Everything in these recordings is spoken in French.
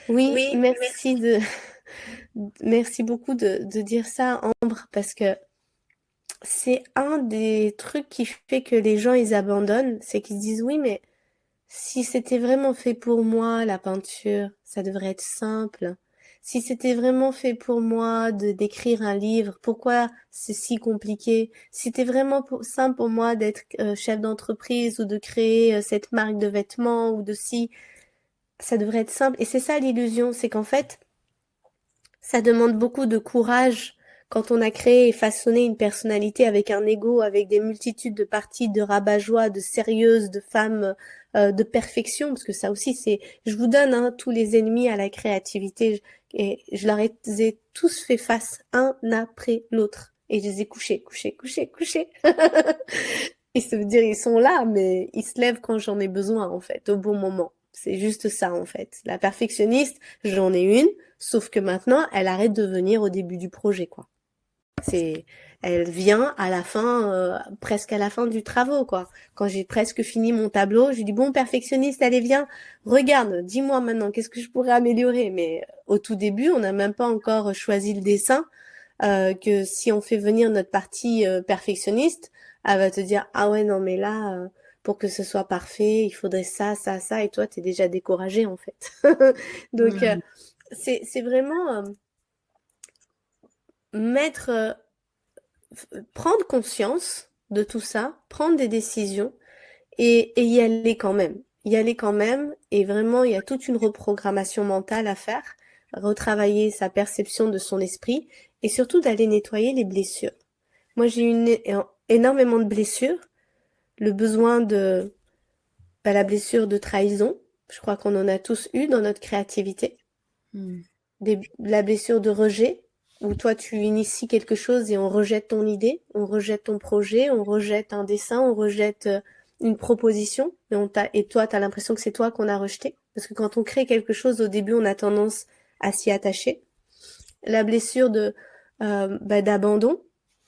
Oui, merci merci beaucoup de dire ça, Ambre, parce que c'est un des trucs qui fait que les gens, ils abandonnent, c'est qu'ils se disent, oui, mais si c'était vraiment fait pour moi, la peinture, ça devrait être simple. Si c'était vraiment fait pour moi de d'écrire un livre, pourquoi c'est si compliqué? Si c'était vraiment simple pour moi d'être chef d'entreprise ou de créer cette marque de vêtements ou de si, ça devrait être simple. Et c'est ça l'illusion, c'est qu'en fait, ça demande beaucoup de courage quand on a créé et façonné une personnalité avec un ego, avec des multitudes de parties, de rabat-joie, de sérieuses, de femmes de perfection, parce que ça aussi c'est, je vous donne tous les ennemis à la créativité et je leur ai tous fait face un après l'autre et je les ai couchés, couchés, couchés, couchés. Et ça veut dire ils sont là, mais ils se lèvent quand j'en ai besoin en fait, au bon moment. C'est juste ça en fait. La perfectionniste, j'en ai une, sauf que maintenant, elle arrête de venir au début du projet, quoi. C'est, elle vient à la fin, presque à la fin du travaux, quoi. Quand j'ai presque fini mon tableau, je lui dis bon, perfectionniste, allez viens, regarde, dis-moi maintenant, qu'est-ce que je pourrais améliorer. Mais au tout début, on n'a même pas encore choisi le dessin. Que si on fait venir notre partie perfectionniste, elle va te dire ah ouais non mais là pour que ce soit parfait, il faudrait ça, ça, ça, et toi t'es déjà découragé en fait. Donc Mm. c'est vraiment mettre prendre conscience de tout ça, prendre des décisions et y aller quand même. Y aller quand même et vraiment il y a toute une reprogrammation mentale à faire, retravailler sa perception de son esprit et surtout d'aller nettoyer les blessures. Moi, j'ai eu énormément de blessures. Le besoin de, la blessure de trahison. Je crois qu'on en a tous eu dans notre créativité. Mm. La blessure de rejet, où toi, tu inities quelque chose et on rejette ton idée, on rejette ton projet, on rejette un dessin, on rejette une proposition. Et toi, tu as l'impression que c'est toi qu'on a rejeté. Parce que quand on crée quelque chose, au début, on a tendance à s'y attacher. La blessure d'abandon,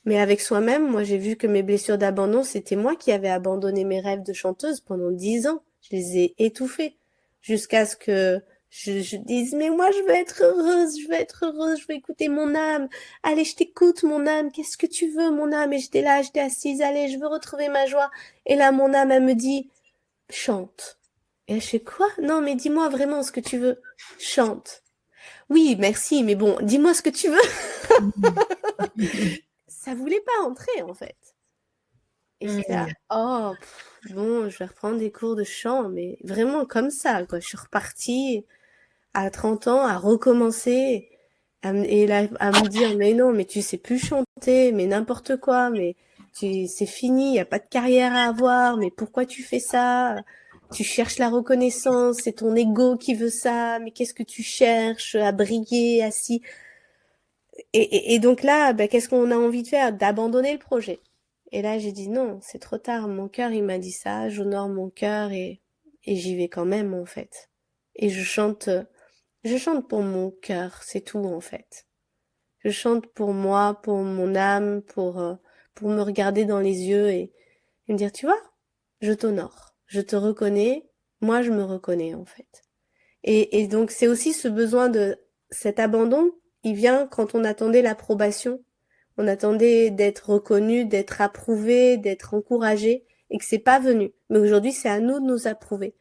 mais avec soi-même, moi j'ai vu que mes blessures d'abandon, c'était moi qui avais abandonné mes rêves de chanteuse pendant 10 ans. Je les ai étouffés jusqu'à ce que je dise mais moi je veux être heureuse, je veux être heureuse, je veux écouter mon âme. Allez, je t'écoute mon âme, qu'est-ce que tu veux mon âme? Et j'étais là, j'étais assise, allez, je veux retrouver ma joie. Et là mon âme elle me dit chante. Et je fais quoi? Non, mais dis-moi vraiment ce que tu veux. Chante. Oui, merci, mais bon, dis-moi ce que tu veux. Mm. Ça voulait pas entrer, en fait. Et j'étais là, Mm. oh, bon, je vais reprendre des cours de chant, mais vraiment comme ça, quoi. Je suis repartie à 30 ans à recommencer et là, à me dire, mais non, mais tu sais plus chanter, mais n'importe quoi, mais c'est fini, il n'y a pas de carrière à avoir, mais pourquoi tu fais ça? Tu cherches la reconnaissance, c'est ton ego qui veut ça, mais qu'est-ce que tu cherches à briller, assis? Et donc là, bah, qu'est-ce qu'on a envie de faire? D'abandonner le projet. Et là, j'ai dit non, c'est trop tard. Mon cœur, il m'a dit ça. J'honore mon cœur et j'y vais quand même, en fait. Et je chante pour mon cœur, c'est tout, en fait. Je chante pour moi, pour mon âme, pour me regarder dans les yeux et me dire, tu vois, je t'honore. Je te reconnais. Moi, je me reconnais, en fait. Et donc, c'est aussi ce besoin de cet abandon, il vient quand on attendait l'approbation. On attendait d'être reconnu, d'être approuvé, d'être encouragé, et que c'est pas venu. Mais aujourd'hui, c'est à nous de nous approuver.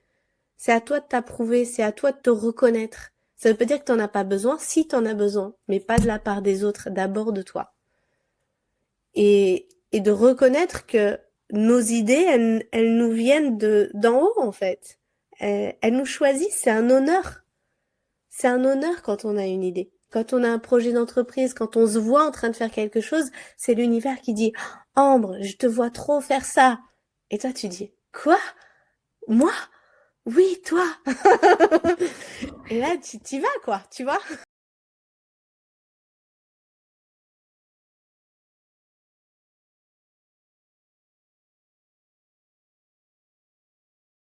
C'est à toi de t'approuver, c'est à toi de te reconnaître. Ça veut pas dire que t'en as pas besoin, si t'en as besoin, mais pas de la part des autres, d'abord de toi. Et de reconnaître que nos idées, elles nous viennent d'en haut, en fait. Elles nous choisissent, c'est un honneur. C'est un honneur quand on a une idée. Quand on a un projet d'entreprise, quand on se voit en train de faire quelque chose, c'est l'univers qui dit Ambre, je te vois trop faire ça. Et toi, tu dis quoi? Moi? Oui, toi. Et là, tu t'y vas, quoi, tu vois?